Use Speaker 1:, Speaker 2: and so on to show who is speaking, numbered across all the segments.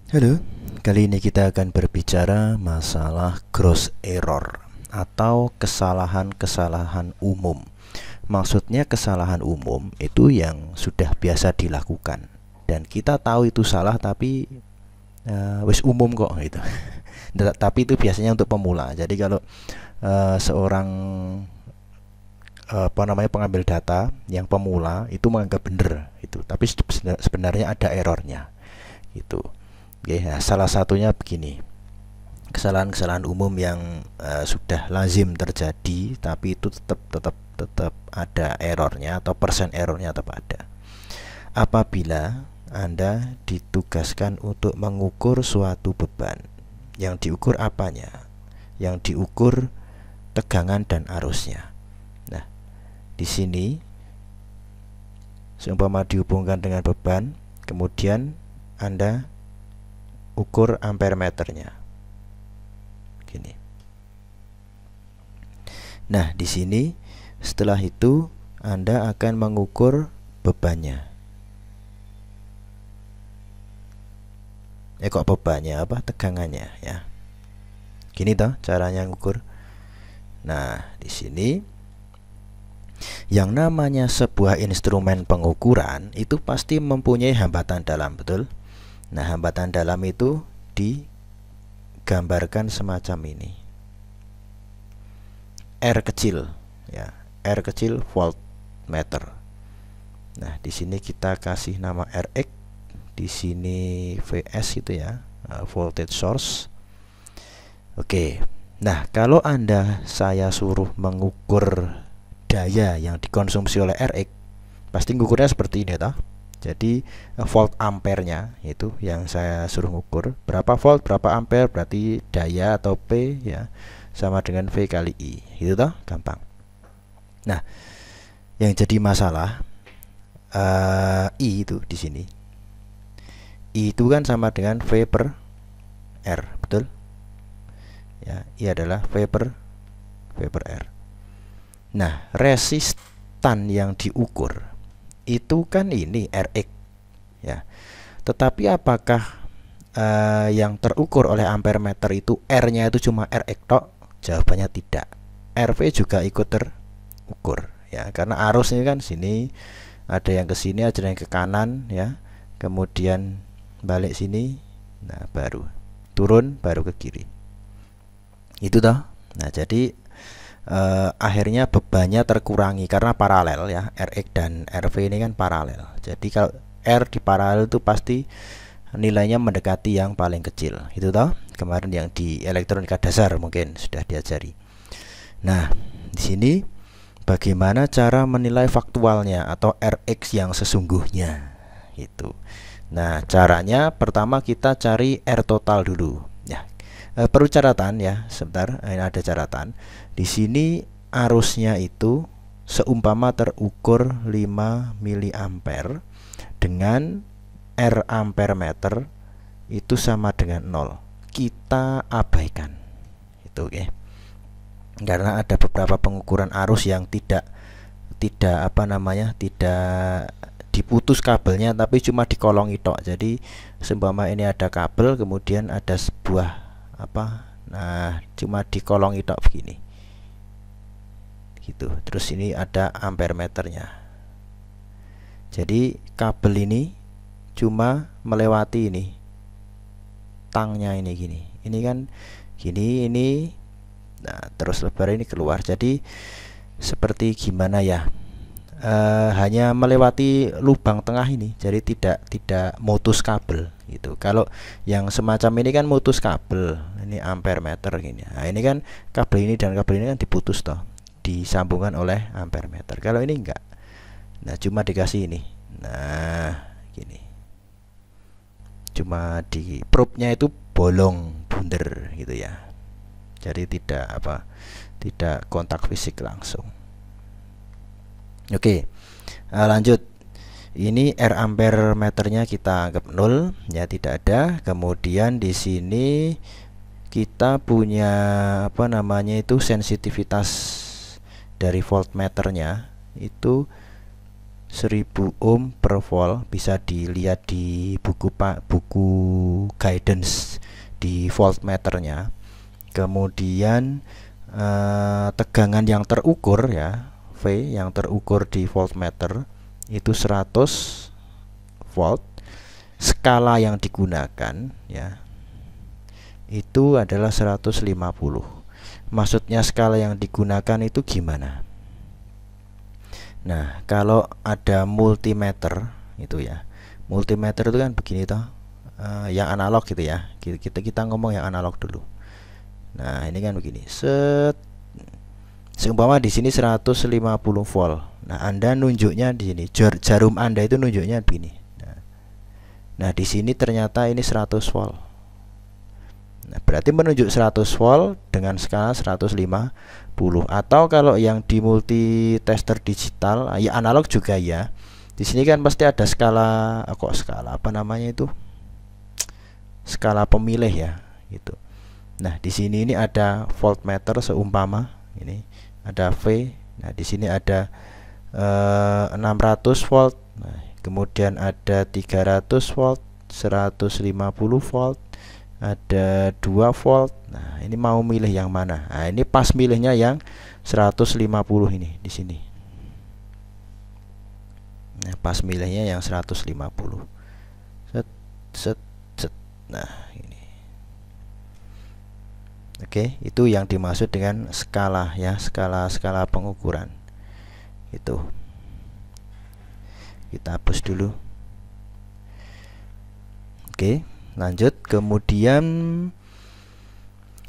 Speaker 1: Halo, kali ini kita akan berbicara masalah gross error atau kesalahan-kesalahan umum. Maksudnya kesalahan umum itu yang sudah biasa dilakukan dan kita tahu itu salah tapi wis umum kok gitu. Tapi itu biasanya untuk pemula. Jadi kalau seorang pengambil data yang pemula itu menganggap benar itu, tapi sebenarnya ada errornya itu. Oke, nah, salah satunya begini, kesalahan-kesalahan umum yang sudah lazim terjadi tapi itu tetap ada errornya atau persen errornya tetap ada. Apabila Anda ditugaskan untuk mengukur suatu beban, yang diukur apanya? Yang diukur tegangan dan arusnya. Nah, di sini seumpama dihubungkan dengan beban, kemudian Anda ukur ampere meternya. Gini. Nah, di sini setelah itu Anda akan mengukur bebannya. Kok bebannya apa? Tegangannya ya. Gini toh caranya ngukur. Nah, di sini yang namanya sebuah instrumen pengukuran itu pasti mempunyai hambatan dalam, betul? Nah, hambatan dalam itu digambarkan semacam ini. R kecil ya, R kecil voltmeter. Nah, di sini kita kasih nama Rx, di sini Vs itu ya, voltage source. Oke. Nah, kalau saya suruh mengukur daya yang dikonsumsi oleh Rx, pasti ngukurnya seperti ini toh. Jadi volt ampernya itu yang saya suruh ngukur, berapa volt berapa ampere, berarti daya atau P ya sama dengan V kali I, itu toh, gampang. Nah, yang jadi masalah I itu di sini, I itu kan sama dengan V per R, betul ya, I adalah V per R. Nah, resistan yang diukur itu kan ini Rx ya. Tetapi apakah yang terukur oleh ampere meter itu R-nya itu cuma Rx tok? Jawabannya tidak. RV juga ikut terukur ya, karena arus ini kan sini ada yang ke sini, ada yang ke kanan ya. Kemudian balik sini. Nah, baru turun, baru ke kiri. Itu toh. Nah, jadi akhirnya bebannya terkurangi karena paralel ya, Rx dan RV ini kan paralel. Jadi kalau R di paralel itu pasti nilainya mendekati yang paling kecil. Itu toh kemarin yang di elektronika dasar mungkin sudah diajari. Nah, di sini bagaimana cara menilai faktualnya atau Rx yang sesungguhnya itu. Nah, caranya pertama kita cari R total dulu ya. Perlu catatan ya, sebentar, ini ada catatan. Di sini arusnya itu seumpama terukur 5 miliampere dengan R ampere meter itu sama dengan 0. Kita abaikan. Itu oke. Karena ada beberapa pengukuran arus yang tidak diputus kabelnya tapi cuma dikolongi tok. Jadi seumpama ini ada kabel kemudian ada sebuah nah cuma dikolongi tok begini gitu. Terus ini ada ampere meternya. Jadi kabel ini cuma melewati ini tangnya ini gini. Ini kan gini ini. Nah, terus lebar ini keluar. Jadi seperti gimana ya? Hanya melewati lubang tengah ini, jadi tidak mutus kabel gitu. Kalau yang semacam ini kan mutus kabel, ini ampere meter gini. Nah, ini kan kabel ini dan kabel ini kan diputus toh, disambungkan oleh ampere meter. Kalau ini enggak, nah cuma dikasih ini, nah gini, cuma di probe-nya itu bolong bunder gitu ya. Jadi tidak kontak fisik langsung. Oke, lanjut. Ini R ampere meternya kita anggap 0 ya, tidak ada. Kemudian di sini kita punya sensitivitas dari voltmeternya itu 1000 ohm per volt, bisa dilihat di buku guidance di voltmeternya. Kemudian tegangan yang terukur ya, V yang terukur di voltmeter itu 100 volt. Skala yang digunakan ya itu adalah 150. Maksudnya skala yang digunakan itu gimana? Nah, kalau ada multimeter itu ya, multimeter itu kan begini toh, yang analog gitu ya. Kita ngomong yang analog dulu. Nah, ini kan begini. Seumpama di sini 150 volt. Nah, Anda nunjuknya di sini, jarum Anda itu nunjuknya begini. Nah, di sini ternyata ini 100 volt. Nah, berarti menunjuk 100 volt dengan skala 150. Atau kalau yang di multitester digital, ya analog juga ya. Di sini kan pasti ada skala, skala apa namanya itu? Skala pemilih ya, gitu. Nah, di sini ini ada voltmeter seumpama ini ada V. Nah, di sini ada 600 volt. Nah, kemudian ada 300 volt, 150 volt, ada 2 volt. Nah, ini mau milih yang mana? Nah, ini pas milihnya yang 150 ini di sini. Nah, pas milihnya yang 150. Set. Nah, ini. Oke, itu yang dimaksud dengan skala ya, skala pengukuran. Itu. Kita hapus dulu. Oke, lanjut. Kemudian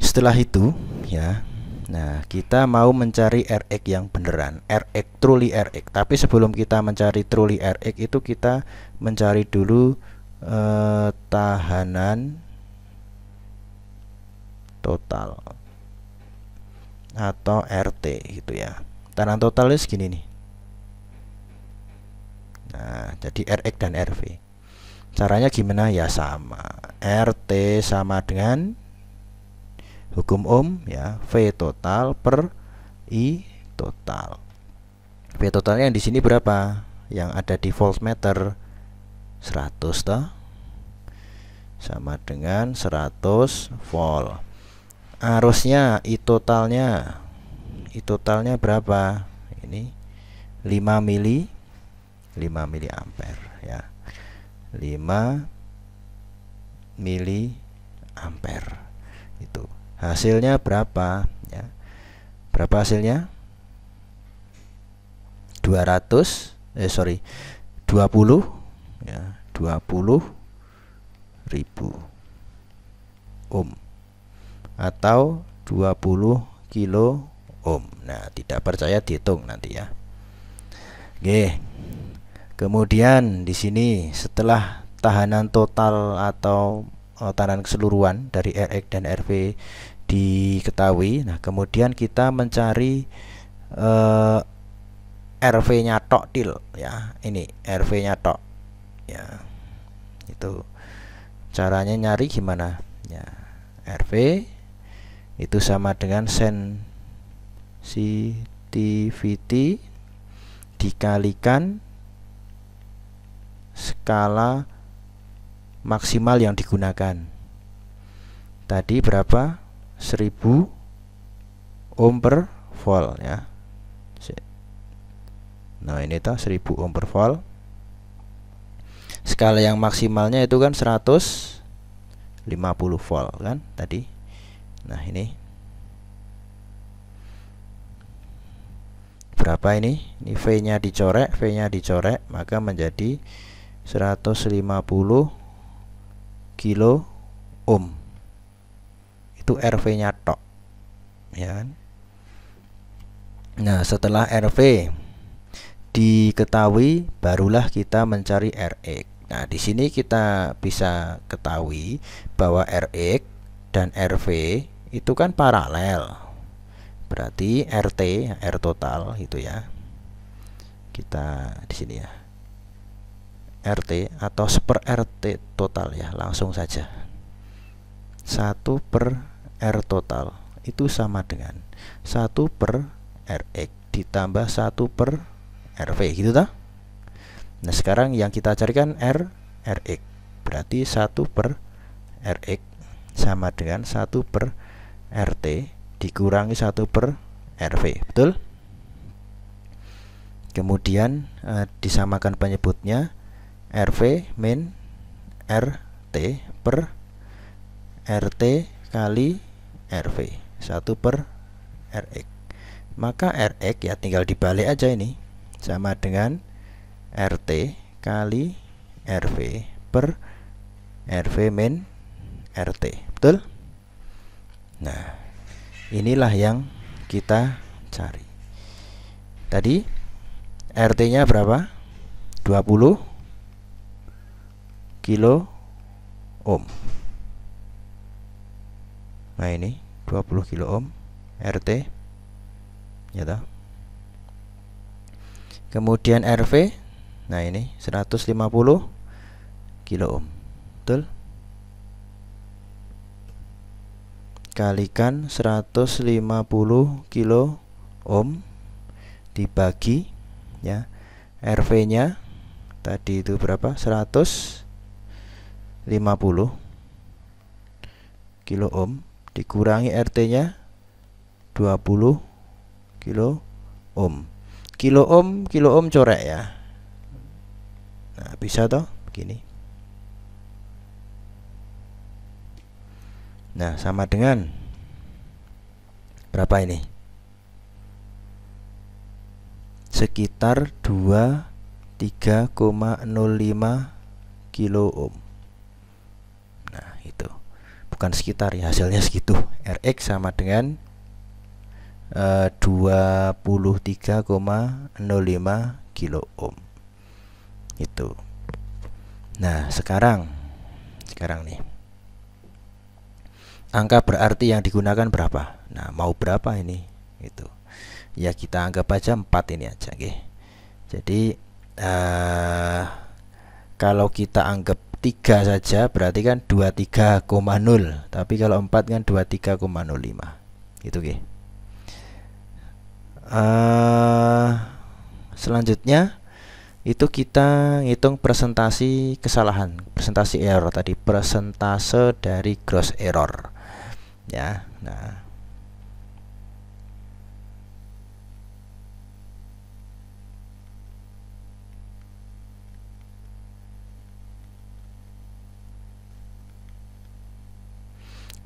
Speaker 1: setelah itu ya, nah kita mau mencari Rx yang beneran, Rx, truly Rx. Tapi sebelum kita mencari truly Rx itu kita mencari dulu tahanan total atau RT gitu ya. Tahanan total itu segini nih. Nah, jadi Rx dan Rv. Caranya gimana? Ya sama. RT sama dengan hukum Ohm ya, V total per I total. V totalnya yang di sini berapa? Yang ada di voltmeter 100 toh. Sama dengan 100 volt. Arusnya I totalnya berapa? Ini 5 mili ampere ya. 5 mili ampere. Itu. Hasilnya berapa ya? Berapa hasilnya? 20 ya, 20.000 ohm atau 20 kilo ohm. Nah, tidak percaya dihitung nanti ya. Oke. Kemudian di sini setelah tahanan total atau tahanan keseluruhan dari Rx dan Rv diketahui, nah kemudian kita mencari RV-nya tok til ya. Ini RV-nya tok ya. Itu caranya nyari gimana ya. RV itu sama dengan sensitivity dikalikan skala maksimal yang digunakan. Tadi berapa? 1000 ohm per volt ya. Nah, ini tuh 1000 ohm per volt. Skala yang maksimalnya itu kan 150 volt kan tadi. Nah, ini berapa ini? Ini V-nya dicorek, maka menjadi 150 kilo ohm. Itu RV-nya tok. Ya kan? Nah, setelah RV diketahui, barulah kita mencari Rx. Nah, di sini kita bisa ketahui bahwa Rx dan Rv itu kan paralel. Berarti RT, R total itu ya. Kita di sini ya. RT atau seper RT total ya, langsung saja. 1 per R total itu sama dengan 1 per Rx ditambah 1 per RV gitu toh. Nah sekarang yang kita carikan Rx, berarti 1/Rx sama dengan 1/RT dikurangi 1/RV, betul? Kemudian disamakan penyebutnya, RV min RT per RT kali RV, 1/Rx. Maka Rx ya tinggal dibalik aja, ini sama dengan RT kali RV per RV min RT, betul? Nah inilah yang kita cari. Tadi RT nya berapa? 20 kilo ohm. Nah ini 20 kilo ohm RT ya toh. Kemudian RV, nah ini 150 kilo ohm, betul? Kalikan 150 kilo ohm dibagi ya, RV nya tadi itu berapa? 150 kilo ohm dikurangi RT nya 20 kilo ohm. Kilo ohm corek ya. Nah bisa toh begini. Nah sama dengan berapa ini? Sekitar 23,05 kilo ohm. Nah itu bukan sekitar ya, hasilnya segitu. Rx sama dengan 23,05 kilo ohm itu. Nah sekarang nih angka berarti yang digunakan berapa? Nah mau berapa ini? Itu ya kita anggap aja 4 ini aja, oke. Jadi kalau kita anggap 3 saja berarti kan 23,0, tapi kalau 4 kan 23,05 itu, oke. Selanjutnya itu kita hitung presentasi kesalahan, presentasi error tadi, persentase dari gross error ya. Nah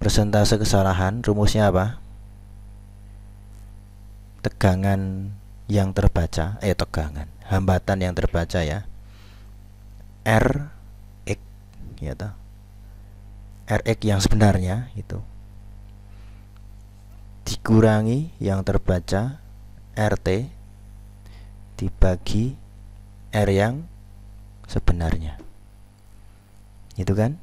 Speaker 1: persentase kesalahan rumusnya apa? Tegangan yang terbaca, hambatan yang terbaca ya, Rx ya toh. Rx yang sebenarnya itu dikurangi yang terbaca RT dibagi R yang sebenarnya, itu kan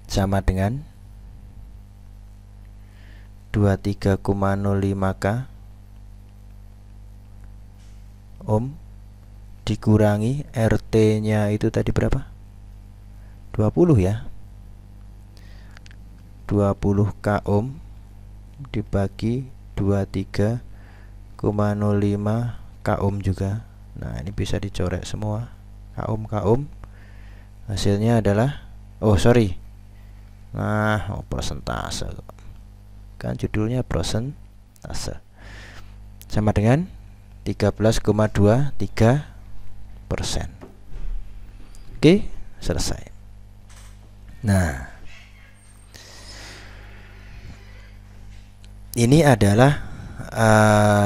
Speaker 1: sama dengan 23,05 K ohm dikurangi RT nya itu tadi berapa? 20 ya, 20 K ohm dibagi 23,05 K ohm juga. Nah ini bisa dicorek semua K ohm, hasilnya adalah persentase, kan judulnya persentase, sama dengan 13,23%. Oke, selesai. Nah ini adalah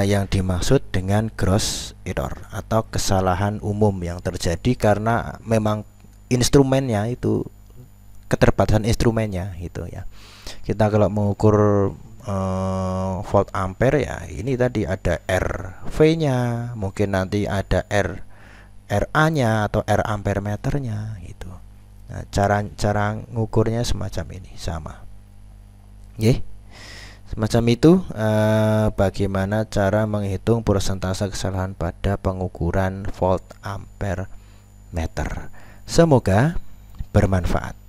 Speaker 1: yang dimaksud dengan gross error atau kesalahan umum yang terjadi karena memang instrumennya itu, keterbatasan instrumennya itu ya. Kita kalau mengukur volt ampere ya, ini tadi ada RV nya, mungkin nanti ada RA nya atau R ampere meternya gitu. Nah, cara ngukurnya semacam ini, sama. Semacam itu bagaimana cara menghitung persentase kesalahan pada pengukuran volt ampere meter. Semoga bermanfaat.